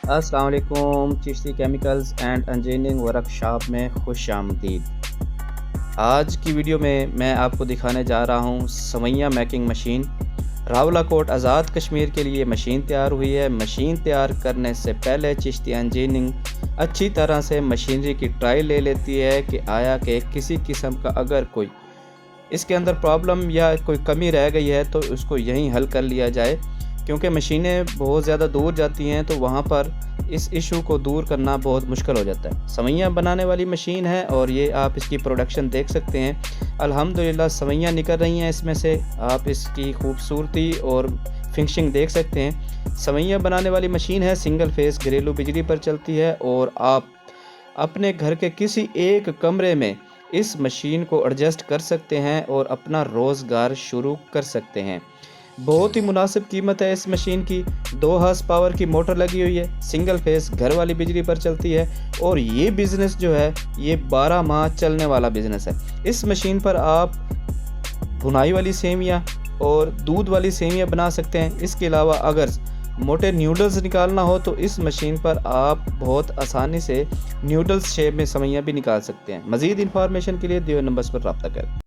السلام علیکم، Chishti chemicals and engineering workshop میں خوش آمدید۔ آج کی ویڈیو میں آپ کو دکھانے جا رہا ہوں سوئیاں میکنگ مشین۔ راولا کوٹ آزاد کشمیر کے لیے مشین تیار ہوئی ہے۔ مشین تیار کرنے سے پہلے چشتی انجینئرنگ اچھی طرح سے مشینری کی ٹرائل لے لیتی ہے کہ آیا کہ کسی قسم کا اگر کوئی اس کے اندر پرابلم یا کوئی کمی رہ گئی ہے تو اس کو یہیں حل کر لیا جائے، کیونکہ مشینیں بہت زیادہ دور جاتی ہیں تو وہاں پر اس ایشو کو دور کرنا بہت مشکل ہو جاتا ہے۔ سوئیاں بنانے والی مشین ہے اور یہ آپ اس کی پروڈکشن دیکھ سکتے ہیں۔ الحمدللہ سوئیاں نکل رہی ہیں اس میں سے، آپ اس کی خوبصورتی اور فنشنگ دیکھ سکتے ہیں۔ سوئیاں بنانے والی مشین ہے، سنگل فیس گھریلو بجلی پر چلتی ہے اور آپ اپنے گھر کے کسی ایک کمرے میں اس مشین کو ایڈجسٹ کر سکتے ہیں اور اپنا روزگار شروع کر سکتے ہیں۔ بہت ہی مناسب قیمت ہے اس مشین کی۔ 2 ہارس پاور کی موٹر لگی ہوئی ہے، سنگل فیس گھر والی بجلی پر چلتی ہے اور یہ بزنس جو ہے یہ 12 ماہ چلنے والا بزنس ہے۔ اس مشین پر آپ بھنائی والی سیویاں اور دودھ والی سیویاں بنا سکتے ہیں۔ اس کے علاوہ اگر موٹے نیوڈلز نکالنا ہو تو اس مشین پر آپ بہت آسانی سے نیوڈلز شیپ میں سوئیاں بھی نکال سکتے ہیں۔ مزید انفارمیشن کے لیے دیے ہوئے نمبرز پر رابطہ کریں۔